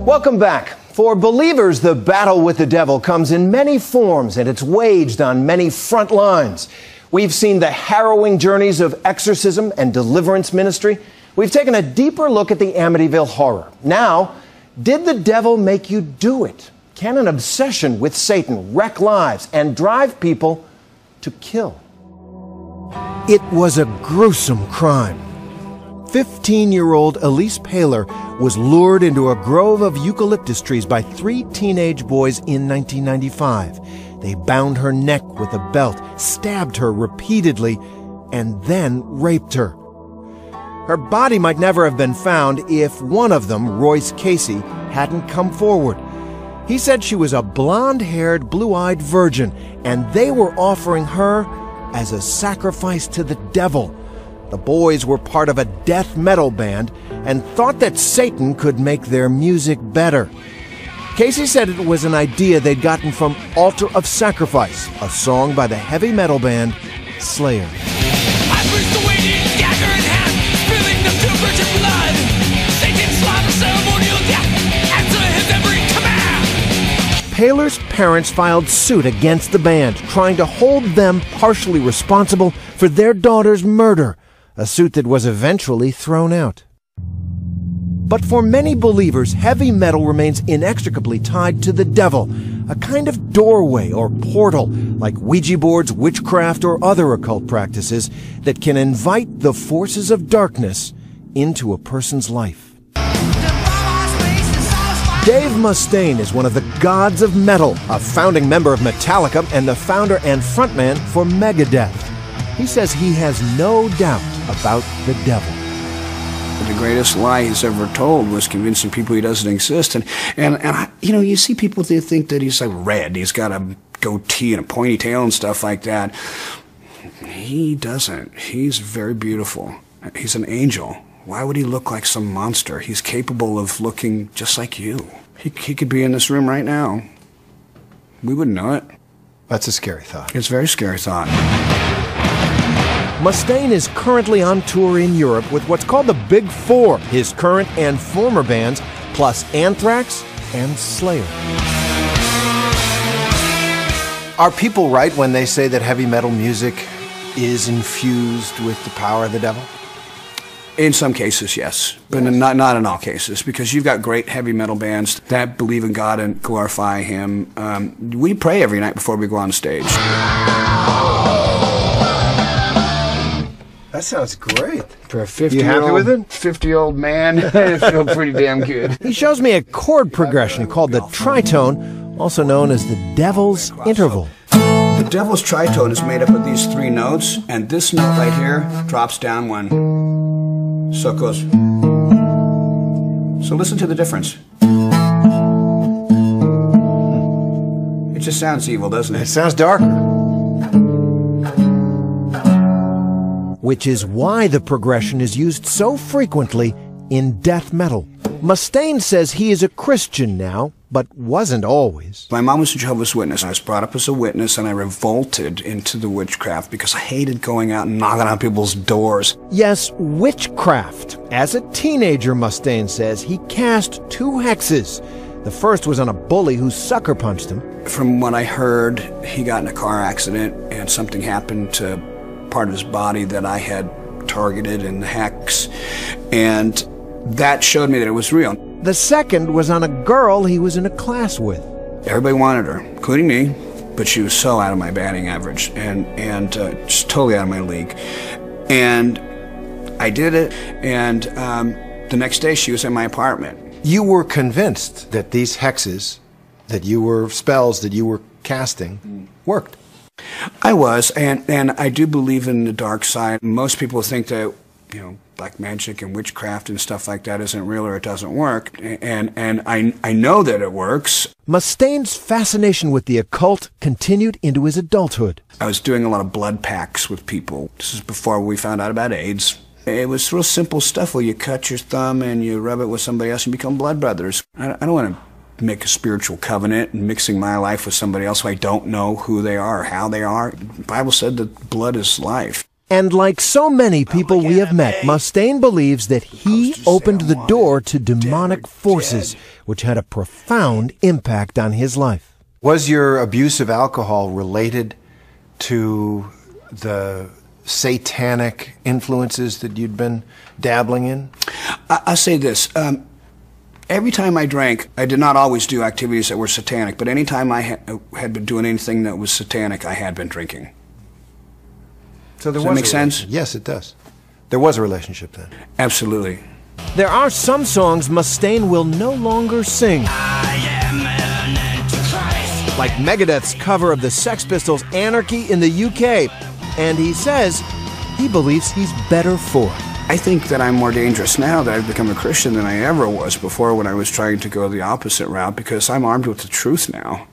Welcome back. For believers, the battle with the devil comes in many forms, and it's waged on many front lines. We've seen the harrowing journeys of exorcism and deliverance ministry. We've taken a deeper look at the Amityville horror. Now, did the devil make you do it? Can an obsession with Satan wreck lives and drive people to kill? It was a gruesome crime. 15-year-old Elise Paler was lured into a grove of eucalyptus trees by 3 teenage boys in 1995. They bound her neck with a belt, stabbed her repeatedly, and then raped her. Her body might never have been found if one of them, Royce Casey, hadn't come forward. He said she was a blonde-haired, blue-eyed virgin, and they were offering her as a sacrifice to the devil. The boys were part of a death metal band and thought that Satan could make their music better. Casey said it was an idea they'd gotten from Altar of Sacrifice, a song by the heavy metal band Slayer. I bruised the waiting dagger in hand, spilling the pure virgin blood. Satan's slaughter ceremonial death, answer his every command. Paler's parents filed suit against the band, trying to hold them partially responsible for their daughter's murder, a suit that was eventually thrown out. But for many believers, heavy metal remains inextricably tied to the devil, a kind of doorway or portal, like Ouija boards, witchcraft, or other occult practices that can invite the forces of darkness into a person's life. Dave Mustaine is one of the gods of metal, a founding member of Metallica and the founder and frontman for Megadeth. He says he has no doubt about the devil. The greatest lie he's ever told was convincing people he doesn't exist. And you know, you see people, they think that he's like red. He's got a goatee and a pointy tail and stuff like that. He doesn't. He's very beautiful. He's an angel. Why would he look like some monster? He's capable of looking just like you. He could be in this room right now. We wouldn't know it. That's a scary thought. It's a very scary thought. Mustaine is currently on tour in Europe with what's called the Big Four, his current and former bands, plus Anthrax and Slayer. Are people right when they say that heavy metal music is infused with the power of the devil? In some cases, yes, but not in all cases, because you've got great heavy metal bands that believe in God and glorify Him. We pray every night before we go on stage. That sounds great. For a 50-year-old, you happy with it? 50-year-old man, I feel pretty damn good. He shows me a chord progression called the tritone, also known as the Devil's Interval. The Devil's Tritone is made up of these 3 notes, and this note right here drops down 1. So it goes. So listen to the difference. It just sounds evil, doesn't it? It sounds darker. Which is why the progression is used so frequently in death metal. Mustaine says he is a Christian now, but wasn't always. My mom was a Jehovah's Witness. I was brought up as a witness, and I revolted into the witchcraft because I hated going out and knocking on people's doors. Yes, witchcraft. As a teenager, Mustaine says, he cast 2 hexes. The first was on a bully who sucker punched him. From what I heard, he got in a car accident, and something happened to part of his body that I had targeted in the hex, and that showed me that it was real. The second was on a girl he was in a class with. Everybody wanted her, including me, but she was so out of my batting average and just totally out of my league. And I did it, and the next day she was in my apartment. You were convinced that these hexes, that you were spells that you were casting, worked. I was, and I do believe in the dark side. Most people think that, you know, black magic and witchcraft and stuff like that isn't real or it doesn't work, and I know that it works. Mustaine's fascination with the occult continued into his adulthood. I was doing a lot of blood pacts with people. This is before we found out about AIDS. It was real simple stuff where you cut your thumb and you rub it with somebody else and become blood brothers. I don't want to make a spiritual covenant and mixing my life with somebody else who I don't know who they are or how they are. The Bible said that blood is life. And like so many people we have met, Mustaine believes that he opened the door to demonic forces, which had a profound impact on his life. Was your abuse of alcohol related to the satanic influences that you'd been dabbling in? I'll say this. Every time I drank, I did not always do activities that were satanic, but any time I had been doing anything that was satanic, I had been drinking. So Does that make sense? Yes, it does. There was a relationship then. Absolutely. There are some songs Mustaine will no longer sing. Like Megadeth's cover of the Sex Pistols' Anarchy in the UK. And he says he believes he's better for it. I think that I'm more dangerous now that I've become a Christian than I ever was before when I was trying to go the opposite route, because I'm armed with the truth now.